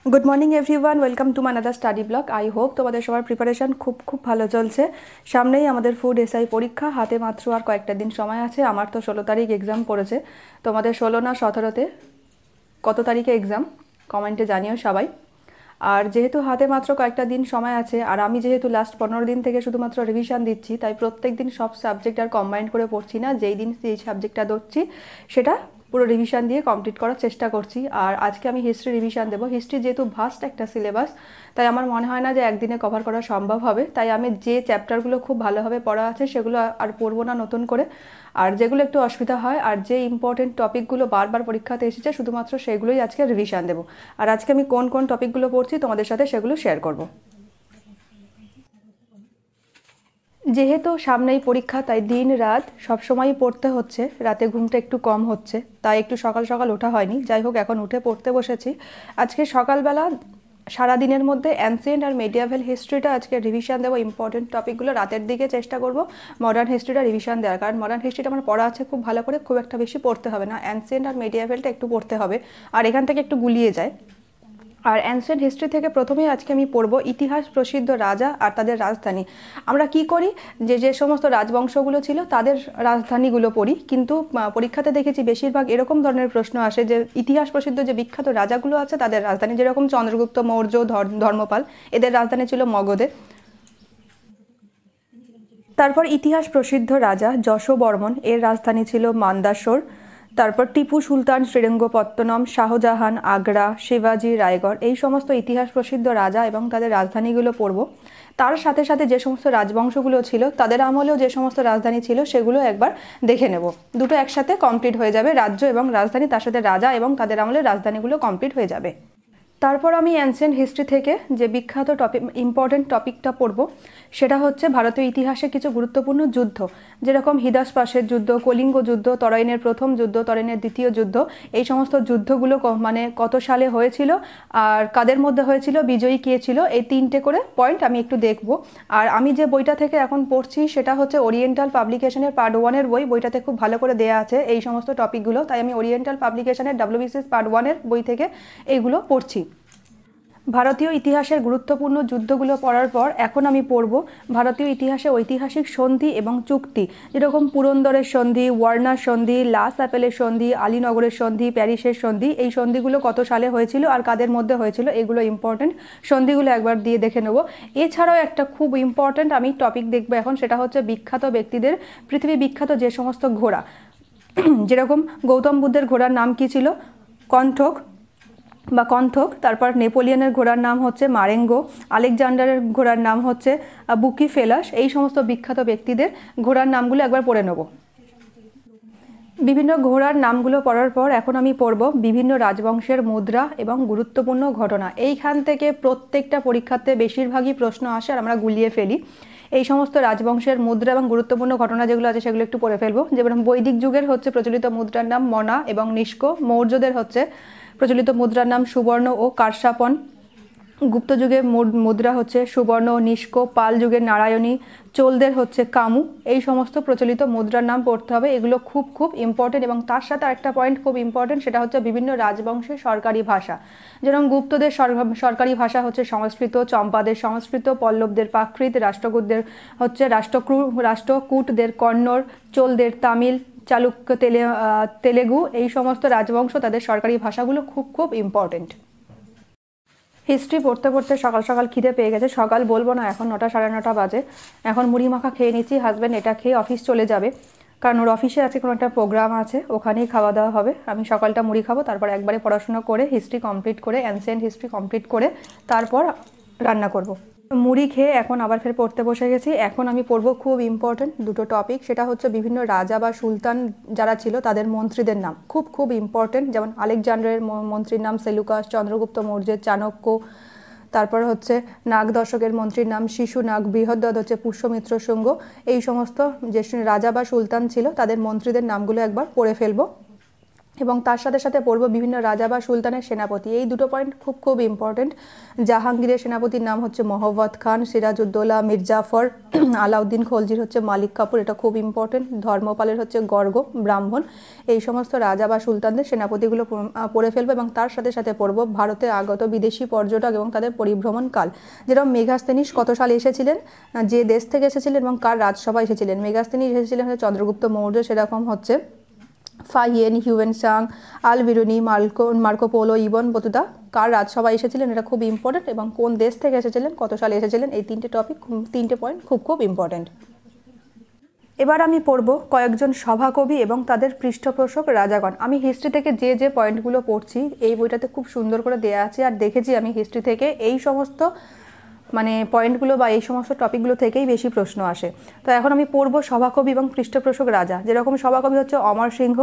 Good morning everyone, welcome to Manadar study blog. I hope তোমাদের সবার preparation খুব ভালো চলছে। সামনেই আমাদের ফুড এসআই পরীক্ষা, হাতে মাত্র আর কয়েকটা দিন সময় আছে। আমার তো 16 তারিখ এক্সাম পড়েছে, তোমাদের 16 না 17তে কত তারিখে এক্সাম কমেন্টে জানিও সবাই। আর যেহেতু হাতে মাত্র কয়েকটা দিন সময় আছে, আর আমি যেহেতু লাস্ট 15 দিন থেকে শুধুমাত্র রিভিশন দিচ্ছি, তাই প্রত্যেক দিন সব সাবজেক্ট আর কম্বাইন করে পড়ছি না। যেই দিন যেই সাবজেক্টটা ধরছি সেটা পুরো রিভিশন দিয়ে কমপ্লিট করার চেষ্টা করছি। আর আজকে আমি হিস্ট্রি রিভিশন দেবো। হিস্ট্রি যেহেতু ভাস্ট একটা সিলেবাস, তাই আমার মনে হয় না যে একদিনে কভার করা সম্ভব হবে। তাই আমি যে চ্যাপ্টারগুলো খুব ভালোভাবে পড়া আছে সেগুলো আর পড়বো না নতুন করে, আর যেগুলো একটু অসুবিধা হয় আর যে ইম্পর্টেন্ট টপিকগুলো বারবার পরীক্ষাতে এসেছে শুধুমাত্র সেগুলোই আজকে রিভিশন দেবো। আর আজকে আমি কোন কোন টপিকগুলো পড়ছি তোমাদের সাথে সেগুলো শেয়ার করব। যেহেতু সামনেই পরীক্ষা, তাই দিন রাত সবসময়ই পড়তে হচ্ছে। রাতে ঘুমটা একটু কম হচ্ছে, তাই একটু সকাল সকাল ওঠা হয়নি। যাই হোক, এখন উঠে পড়তে বসেছি। আজকে সকালবেলা সারাদিনের মধ্যে অ্যানসিয়েন্ট আর মেডিয়াভেল হিস্ট্রিটা আজকে রিভিশন দেবো। ইম্পর্টেন্ট টপিকগুলো রাতের দিকে চেষ্টা করব মডার্ন হিস্ট্রিটা রিভিশন দেওয়ার, কারণ মডার্ন হিস্ট্রিটা আমার পড়া আছে খুব ভালো করে, খুব একটা বেশি পড়তে হবে না। অ্যানসিয়েন্ট আর মেডিয়াভেলটা একটু পড়তে হবে, আর এখান থেকে একটু গুলিয়ে যায়। আর অ্যানসিয়েন্ট হিস্ট্রি থেকে প্রথমেই আজকে আমি পড়ব ইতিহাস প্রসিদ্ধ রাজা আর তাদের রাজধানী। আমরা কি করি, যে সমস্ত রাজবংশগুলো ছিল তাদের রাজধানীগুলো পড়ি, কিন্তু পরীক্ষাতে দেখেছি বেশিরভাগ এরকম ধরনের প্রশ্ন আসে যে ইতিহাস প্রসিদ্ধ যে বিখ্যাত রাজাগুলো আছে তাদের রাজধানী, যেরকম চন্দ্রগুপ্ত মৌর্য, ধর্মপাল, এদের রাজধানী ছিল মগধে। তারপর ইতিহাস প্রসিদ্ধ রাজা যশোবর্মন, এর রাজধানী ছিল মান্দাসোর। তারপর টিপু সুলতান, শ্রীরঙ্গপত্তনম, শাহজাহান, আগ্রা, শিবাজি, রায়গড়, এই সমস্ত ইতিহাস প্রসিদ্ধ রাজা এবং তাদের রাজধানীগুলো পড়ব। তার সাথে সাথে যে সমস্ত রাজবংশগুলো ছিল তাদের আমলেও যে সমস্ত রাজধানী ছিল সেগুলো একবার দেখে নেব। দুটো একসাথে কমপ্লিট হয়ে যাবে, রাজ্য এবং রাজধানী, তার সাথে রাজা এবং তাদের আমলের রাজধানীগুলো কমপ্লিট হয়ে যাবে। তারপর আমি অ্যানসিয়েন্ট হিস্ট্রি থেকে যে বিখ্যাত ইম্পর্টেন্ট টপিকটা পড়ব সেটা হচ্ছে ভারতীয় ইতিহাসে কিছু গুরুত্বপূর্ণ যুদ্ধ, যেরকম হিদাসপাসের যুদ্ধ, কলিঙ্গ যুদ্ধ, তরাইনের প্রথম যুদ্ধ, তরাইনের দ্বিতীয় যুদ্ধ। এই সমস্ত যুদ্ধগুলো মানে কত সালে হয়েছিল আর কাদের মধ্যে হয়েছিল, বিজয়ী কে ছিল, এই 3টে করে পয়েন্ট আমি একটু দেখব। আর আমি যে বইটা থেকে এখন পড়ছি সেটা হচ্ছে ওরিয়েন্টাল পাবলিকেশনের পার্ট 1-এর বই। বইটাতে খুব ভালো করে দেয়া আছে এই সমস্ত টপিকগুলো, তাই আমি ওরিয়েন্টাল পাবলিকেশনের WBCS পার্ট 1-এর বই থেকে এইগুলো পড়ছি। ভারতীয় ইতিহাসের গুরুত্বপূর্ণ যুদ্ধগুলো পড়ার পর এখন আমি পড়ব ভারতীয় ইতিহাসে ঐতিহাসিক সন্ধি এবং চুক্তি, যেরকম পুরন্দরের সন্ধি, ওয়ার্নার সন্ধি, লাস অ্যাপেলের সন্ধি, আলীনগরের সন্ধি, প্যারিসের সন্ধি। এই সন্ধিগুলো কত সালে হয়েছিল আর কাদের মধ্যে হয়েছিল, এগুলো ইম্পর্টেন্ট। সন্ধিগুলো একবার দিয়ে দেখে নেব। এছাড়াও একটা খুব ইম্পর্টেন্ট আমি টপিক দেখবো এখন, সেটা হচ্ছে বিখ্যাত ব্যক্তিদের, পৃথিবী বিখ্যাত যে সমস্ত ঘোড়া, যেরকম গৌতম বুদ্ধের ঘোড়ার নাম কি ছিল, কণ্ঠক। তারপর নেপোলিয়নের ঘোড়ার নাম হচ্ছে মারেঙ্গো, আলেকজান্ডারের ঘোড়ার নাম হচ্ছে বুকি ফেলাস। এই সমস্ত বিখ্যাত ব্যক্তিদের ঘোড়ার নামগুলো একবার পড়ে নেব। বিভিন্ন ঘোড়ার নামগুলো পড়ার পর এখন আমি পড়ব বিভিন্ন রাজবংশের মুদ্রা এবং গুরুত্বপূর্ণ ঘটনা। এইখান থেকে প্রত্যেকটা পরীক্ষাতে বেশিরভাগই প্রশ্ন আসে আর আমরা গুলিয়ে ফেলি। এই সমস্ত রাজবংশের মুদ্রা এবং গুরুত্বপূর্ণ ঘটনা যেগুলো আছে সেগুলো একটু পড়ে ফেলবো। যেমন বৈদিক যুগের হচ্ছে প্রচলিত মুদ্রার নাম মনা এবং নিষ্ক, মৌর্যদের হচ্ছে প্রচলিত মুদ্রার নাম সুবর্ণ ও কারসাপন, গুপ্ত যুগের মুদ্রা হচ্ছে সুবর্ণ ও নিষ্ক, পাল যুগের নারায়ণী, চোলদের হচ্ছে কামু। এই সমস্ত প্রচলিত মুদ্রার নাম পড়তে হবে, এগুলো খুব ইম্পর্টেন্ট। এবং তার সাথে আরেকটা পয়েন্ট খুব ইম্পর্টেন্ট, সেটা হচ্ছে বিভিন্ন রাজবংশের সরকারি ভাষা। যেরকম গুপ্তদের সরকারি ভাষা হচ্ছে সংস্কৃত, চম্পাদের সংস্কৃত, পল্লবদের প্রাকৃত, রাষ্ট্রকূটদের হচ্ছে রাষ্ট্রকূটদের কন্নড়, চোলদের তামিল, চালুক্য তেলেগু। এই সমস্ত রাজবংশ তাদের সরকারি ভাষাগুলো খুব ইম্পর্টেন্ট। হিস্ট্রি পড়তে পড়তে সকাল সকাল খিদে পেয়ে গেছে। সকাল বলবো না, এখন 9টা সাড়ে 9টা বাজে। এখন মুড়ি মাখা খেয়ে নিচ্ছি। হাজব্যান্ড এটা খেয়ে অফিস চলে যাবে, কারণ ওর অফিসে আছে কোনো একটা প্রোগ্রাম আছে, ওখানেই খাওয়া দাওয়া হবে। আমি সকালটা মুড়ি খাবো, তারপর একবারে পড়াশোনা করে হিস্ট্রি কমপ্লিট করে, অ্যানসিয়েন্ট হিস্ট্রি কমপ্লিট করে তারপর রান্না করব। মুড়ি খেয়ে এখন আবার ফের পড়তে বসে গেছি। এখন আমি পড়বো খুব ইম্পর্টেন্ট দুটো টপিক, সেটা হচ্ছে বিভিন্ন রাজা বা সুলতান যারা ছিল তাদের মন্ত্রীদের নাম। খুব ইম্পর্টেন্ট। যেমন আলেকজান্ডারের মন্ত্রীর নাম সেলুকাস, চন্দ্রগুপ্ত মৌর্যের চাণক্য, তারপর হচ্ছে নাগ দর্শকের মন্ত্রীর নাম শিশুনাগ, বৃহদ্রথ হচ্ছে পুষ্যমিত্র শুঙ্গ। এই সমস্ত যে রাজা বা সুলতান ছিল তাদের মন্ত্রীদের নামগুলো একবার পড়ে ফেলবো। এবং তার সাথে সাথে পড়ব বিভিন্ন রাজা বা সুলতানের সেনাপতি। এই দুটো পয়েন্ট খুব খুব ইম্পর্টেন্ট। জাহাঙ্গীরের সেনাপতির নাম হচ্ছে মহব্বত খান, সিরাজউদ্দৌলা মির্জাফর, আলাউদ্দিন খলজির হচ্ছে মালিক কাফুর, এটা খুব ইম্পর্টেন্ট। ধর্মপালের হচ্ছে গর্গ ব্রাহ্মণ। এই সমস্ত রাজা বা সুলতানদের সেনাপতিগুলো পড়ে ফেলবো এবং তার সাথে সাথে পড়ব ভারতে আগত বিদেশি পর্যটক এবং তাদের পরিভ্রমণ কাল। যেরকম মেঘাস্তেনিস কত সালে এসেছিলেন, যে দেশ থেকে এসেছিলেন এবং কার রাজসভায় এসেছিলেন। মেঘাস্তেনিস এসেছিলেন হচ্ছে চন্দ্রগুপ্ত মৌর্য, সেরকম হচ্ছে Fahien, Hiuen Tsang, Al Biruni, Marco Polo, Ibn Battuta কার রাজসভায় এসেছিলেন, এটা খুব ইম্পর্টেন্ট। এবং কোন দেশ থেকে এসেছিলেন, কত সালে এসেছিলেন, এই তিনটে পয়েন্ট খুব খুব ইম্পর্টেন্ট। এবার আমি পড়ব কয়েকজন সভাকবি এবং তাদের পৃষ্ঠপোষক রাজাগণ। আমি হিস্ট্রি থেকে যে পয়েন্টগুলো পড়ছি এই বইটাতে খুব সুন্দর করে দেওয়া আছে, আর দেখেছি আমি হিস্ট্রি থেকে এই সমস্ত পয়েন্টগুলো বা এই সমস্ত টপিকগুলো থেকেই বেশি প্রশ্ন আসে। তো এখন আমি পড়ব সভাকবি এবং পৃষ্ঠপোষক রাজা। যেরকম সভাকবি হচ্ছে অমর সিংহ,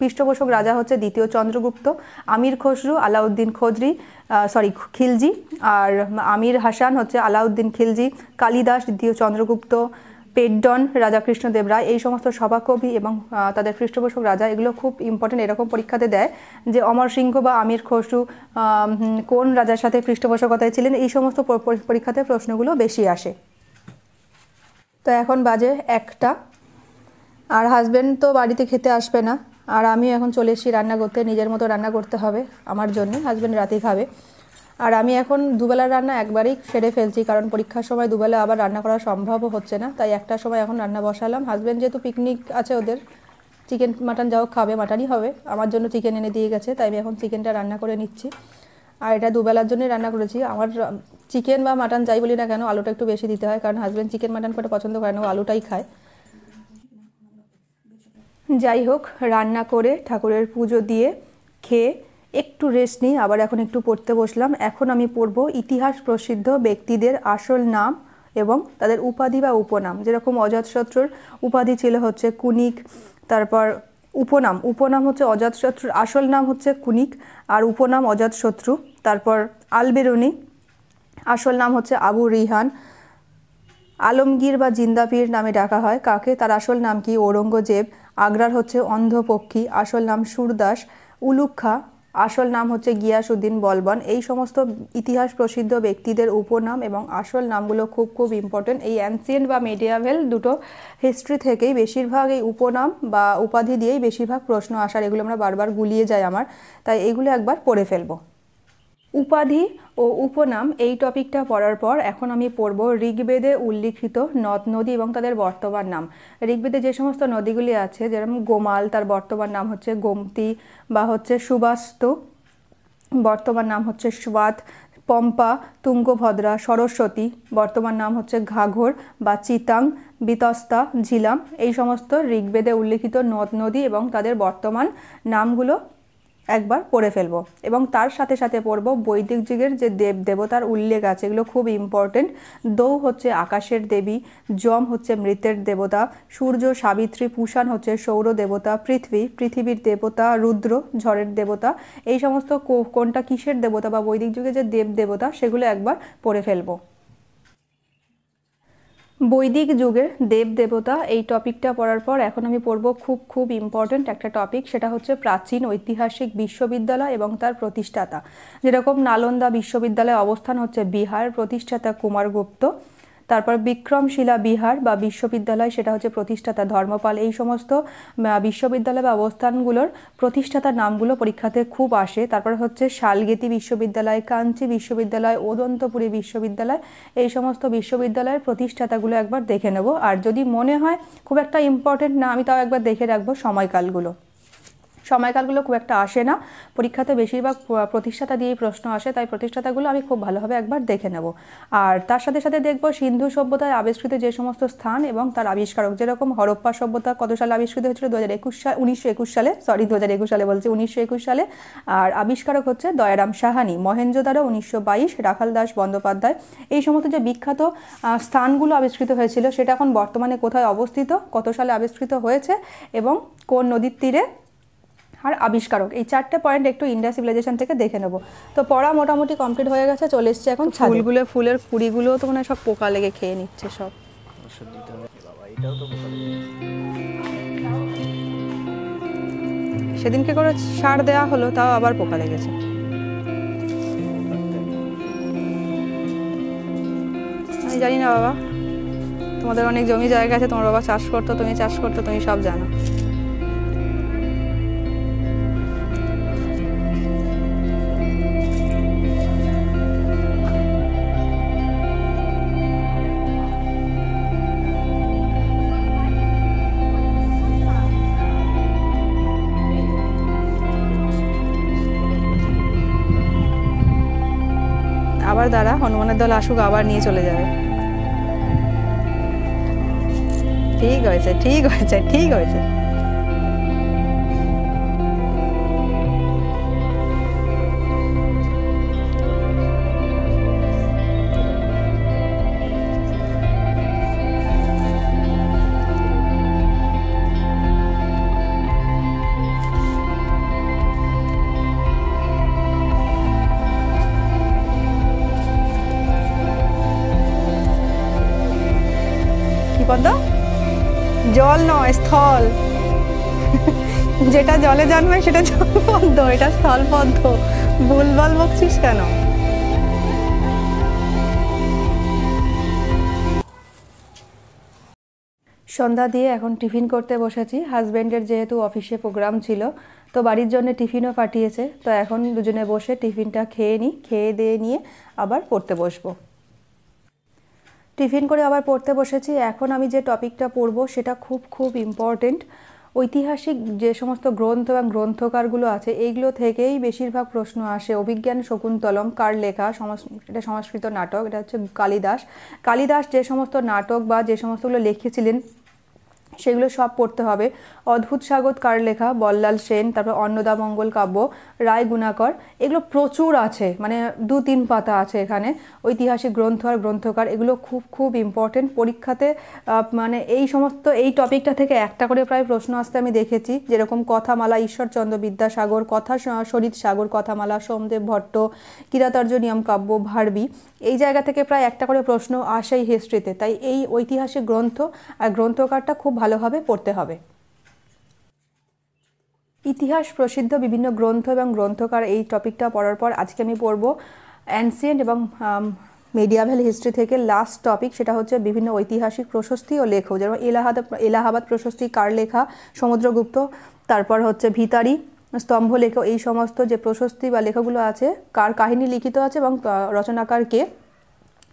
পৃষ্ঠপোষক রাজা হচ্ছে দ্বিতীয় চন্দ্রগুপ্ত, আমির খসরু, আলাউদ্দিন খিলজি, আর আমির হাসান হচ্ছে আলাউদ্দিন খিলজি, কালিদাস দ্বিতীয় চন্দ্রগুপ্ত, পেড্ডন রাজা কৃষ্ণদেব রায়। এই সমস্ত সভাকবি এবং তাদের পৃষ্ঠপোষক রাজা এগুলো খুব ইম্পর্টেন্ট। এরকম পরীক্ষাতে দেয় যে অমর সিংহ বা আমির খসরু কোন রাজার সাথে পৃষ্ঠপোষকতায় ছিলেন, এই সমস্ত পরীক্ষাতে প্রশ্নগুলো বেশি আসে। তো এখন বাজে 1টা, আর হাজব্যান্ড তো বাড়িতে খেতে আসবে না, আর আমিও এখন চলে এসেছি রান্না করতে। নিজের মতো রান্না করতে হবে আমার জন্য, হাজব্যান্ড রাতেই খাবে। আর আমি এখন দুবেলার রান্না একবারেই সেরে ফেলছি, কারণ পরীক্ষার সময় দুবেলা আবার রান্না করা সম্ভবও হচ্ছে না, তাই একটার সময় এখন রান্না বসালাম। হাজব্যান্ড যেহেতু পিকনিক আছে ওদের, চিকেন মাটন যাও খাবে, মাটনই হবে, আমার জন্য চিকেন এনে দিয়ে গেছে, তাই আমি এখন চিকেনটা রান্না করে নিচ্ছি। আর এটা দুবেলার জন্যই রান্না করেছি। আমার চিকেন বা মাটন যাই বলি না কেন, আলুটা একটু বেশি দিতে হয়, কারণ হাজব্যান্ড চিকেন মাটন করে পছন্দ করে না, ও আলুটাই খায়। যাই হোক, রান্না করে ঠাকুরের পুজো দিয়ে খেয়ে একটু রেস্ট নিই, আবার এখন একটু পড়তে বসলাম। এখন আমি পড়ব ইতিহাস প্রসিদ্ধ ব্যক্তিদের আসল নাম এবং তাদের উপাধি বা উপনাম। যেরকম অজাতশত্রুর উপাধি ছিল হচ্ছে কুনিক, তারপর উপনাম হচ্ছে অজাতশত্রুর আসল নাম হচ্ছে কুনিক আর উপনাম অজাতশত্রু। তারপর আল বেরুনি আসল নাম হচ্ছে আবু রিহান। আলমগীর বা জিন্দাপীর নামে ডাকা হয় কাকে, তার আসল নাম কি ঔরঙ্গজেব। আগ্রার হচ্ছে অন্ধপক্ষী, আসল নাম সুরদাস। উলুগ খাঁ আসল নাম হচ্ছে গিয়াসউদ্দিন বলবন। এই সমস্ত ইতিহাস প্রসিদ্ধ ব্যক্তিদের উপনাম এবং আসল নামগুলো খুব খুব ইম্পর্টেন্ট। এই অ্যানসিয়েন্ট বা মেডিয়াভেল দুটো হিস্ট্রি থেকেই বেশিরভাগ এই উপনাম বা উপাধি দিয়েই বেশিরভাগ প্রশ্ন আসার, এগুলো আমরা বারবার গুলিয়ে যায় আমার, তাই এগুলো একবার পড়ে ফেলবো। উপাধি ও উপনাম এই টপিকটা পড়ার পর এখন আমি পড়ব ঋগ্বেদে উল্লিখিত নদ নদী এবং তাদের বর্তমান নাম। ঋগ্বেদে যে সমস্ত নদীগুলি আছে, যেরকম গোমাল, তার বর্তমান নাম হচ্ছে গোমতী বা হচ্ছে সুবাস্তু, বর্তমান নাম হচ্ছে স্বাত। পম্পা, তুঙ্গভদ্রা, সরস্বতী, বর্তমান নাম হচ্ছে ঘাঘর বা চিতাং, বিতস্তা, ঝিলাম। এই সমস্ত ঋগ্বেদে উল্লিখিত নদ নদী এবং তাদের বর্তমান নামগুলো একবার পড়ে ফেলবো। এবং তার সাথে সাথে পড়বো বৈদিক যুগের যে দেব দেবতার উল্লেখ আছে, এগুলো খুব ইম্পর্টেন্ট। দৌ হচ্ছে আকাশের দেবী, যম হচ্ছে মৃতের দেবতা, সূর্য সাবিত্রী, পুষাণ হচ্ছে সৌর দেবতা, পৃথিবীর দেবতা, রুদ্র ঝড়ের দেবতা। এই সমস্ত কোনটা কিসের দেবতা বা বৈদিক যুগে যে দেব দেবতা সেগুলো একবার পড়ে ফেলবো। বৈদিক যুগের দেব দেবতা এই টপিকটা পড়ার পর এখন আমি পড়ব খুব খুব ইম্পর্টেন্ট একটা টপিক, সেটা হচ্ছে প্রাচীন ঐতিহাসিক বিশ্ববিদ্যালয় এবং তার প্রতিষ্ঠাতা। যেরকম নালন্দা বিশ্ববিদ্যালয়ের অবস্থান হচ্ছে বিহার, প্রতিষ্ঠাতা কুমারগুপ্ত। তারপর বিক্রমশিলা বিহার বা বিশ্ববিদ্যালয়, সেটা হচ্ছে প্রতিষ্ঠাতা ধর্মপাল। এই সমস্ত বিশ্ববিদ্যালয় বা অবস্থানগুলোর প্রতিষ্ঠাতার নামগুলো পরীক্ষাতে খুব আসে। তারপর হচ্ছে শালগেতি বিশ্ববিদ্যালয়, কাঞ্চি বিশ্ববিদ্যালয়, ওদন্তপুরী বিশ্ববিদ্যালয়। এই সমস্ত বিশ্ববিদ্যালয়ের প্রতিষ্ঠাতাগুলো একবার দেখে নেব। আর যদি মনে হয় খুব একটা ইম্পর্টেন্ট না, আমি তাও একবার দেখে রাখবো সময়কালগুলো খুব একটা আসে না পরীক্ষাতে, বেশিরভাগ প্রতিষ্ঠাতা দিয়েই প্রশ্ন আসে, তাই প্রতিষ্ঠাতাগুলো আমি খুব ভালোভাবে একবার দেখে নেব। আর তার সাথে সাথে দেখব সিন্ধু সভ্যতায় আবিষ্কৃত যে সমস্ত স্থান এবং তার আবিষ্কারক। যেরকম হরপ্পা সভ্যতা কত সালে আবিষ্কৃত হয়েছিল, 1921 সালে, 2021 সালে বলছি, 1921 সালে। আর আবিষ্কারক হচ্ছে দয়ারাম সাহানি। মহেঞ্জোদারো 1922, রাখাল দাস বন্দ্যোপাধ্যায়। এই সমস্ত যে বিখ্যাত স্থানগুলো আবিষ্কৃত হয়েছিল সেটা এখন বর্তমানে কোথায় অবস্থিত, কত সালে আবিষ্কৃত হয়েছে এবং কোন নদীর তীরে, আর আবিষ্কারক। এই 4টে পয়েন্ট একটু ইন্ডিয়া সিভিলাইজেশন থেকে দেখে নেব। তো পড়া মোটামুটি কমপ্লিট হয়ে গেছে, চলে এসছে এখন ফুলগুলো, ফুলের কুড়িগুলো তো মানে সব পোকা লেগে খেয়ে নিচ্ছে সব। সেদিনকে করে সার দেওয়া হলো, তাও আবার পোকা লেগেছে। আমি জানি না বাবা, তোমাদের অনেক জমি জায়গা আছে, তোমার বাবা চাষ করতো, তুমি চাষ করতো, তুমি সব জানো। আবার দাঁড়া, হনুমানের দল আসুক, আবার নিয়ে চলে যাবে। ঠিক হয়েছে, ঠিক হয়েছে, ঠিক হয়েছে। পদ্ম জল নয়, স্থল। যেটা জলে জন্মায় সেটা জল পদ্ম, এটা স্থল পদ্ম। ভুলভাল বকছিস কেন? সন্ধ্যা দিয়ে এখন টিফিন করতে বসেছি। হাজব্যান্ডের যেহেতু অফিসে প্রোগ্রাম ছিল, তো বাড়ির জন্য টিফিনও পাঠিয়েছে। তো এখন দুজনে বসে টিফিনটা খেয়ে নিই, খেয়ে দিয়ে নিয়ে আবার পড়তে বসবো। টিফিন করে আবার পড়তে বসেছি। এখন আমি যে টপিকটা পড়বো সেটা খুব খুব ইম্পর্টেন্ট। ঐতিহাসিক যে সমস্ত গ্রন্থ এবং গ্রন্থকারগুলো আছে, এইগুলো থেকেই বেশিরভাগ প্রশ্ন আসে। অভিজ্ঞান শকুন্তলম কার লেখা? এটা সংস্কৃত নাটক, এটা হচ্ছে কালিদাস। কালিদাস যে সমস্ত নাটক বা যে সমস্তগুলো লিখেছিলেন সেগুলো সব পড়তে হবে। অদ্ভুত স্বাগত কার লেখা? বল্লাল সেন। তারপর অন্নদামঙ্গল কাব্য রায় গুণাকর। এগুলো প্রচুর আছে, মানে 2-3 পাতা আছে এখানে। ঐতিহাসিক গ্রন্থ আর গ্রন্থকার এগুলো খুব খুব ইম্পর্টেন্ট পরীক্ষাতে। মানে এই সমস্ত এই টপিকটা থেকে একটা করে প্রায় প্রশ্ন আসতে আমি দেখেছি। যেরকম কথামালা ঈশ্বরচন্দ্র বিদ্যাসাগর, কথা সরিৎ সাগর কথামালা সোমদেব ভট্ট, কিরাতার্জুনীয়ম কাব্য ভারবি, এই জায়গা থেকে প্রায় একটা করে প্রশ্ন আসেই হিস্ট্রিতে। তাই এই ঐতিহাসিক গ্রন্থ আর গ্রন্থকারটা খুব ভালোভাবে পড়তে হবে। ইতিহাস প্রসিদ্ধ বিভিন্ন গ্রন্থ এবং গ্রন্থকার, এই টপিকটা পড়ার পর আজকে আমি পড়ব অ্যানসিয়েন্ট এবং মেডিয়াভেল হিস্ট্রি থেকে লাস্ট টপিক, সেটা হচ্ছে বিভিন্ন ঐতিহাসিক প্রশস্তি ও লেখক। যেমন এলাহাবাদ প্রশস্তি কার লেখা? সমুদ্রগুপ্ত। তারপর হচ্ছে ভিতারি স্তম্ভ লেখ, এই সমস্ত যে প্রশস্তি বা লেখাগুলো আছে, কার কাহিনী লিখিত আছে এবং রচনাকার কে,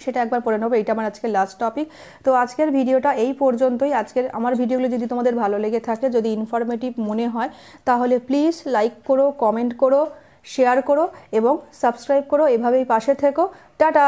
সেটা একবার পড়ে নেবো। এটা আমার আজকের লাস্ট টপিক। তো আজকের ভিডিওটা এই পর্যন্তই। আজকের আমার ভিডিওগুলো যদি তোমাদের ভালো লেগে থাকে, যদি ইনফরমেটিভ মনে হয়, তাহলে প্লিজ লাইক করো, কমেন্ট করো, শেয়ার করো এবং সাবস্ক্রাইব করো। এভাবেই পাশে থেকো। টাটা।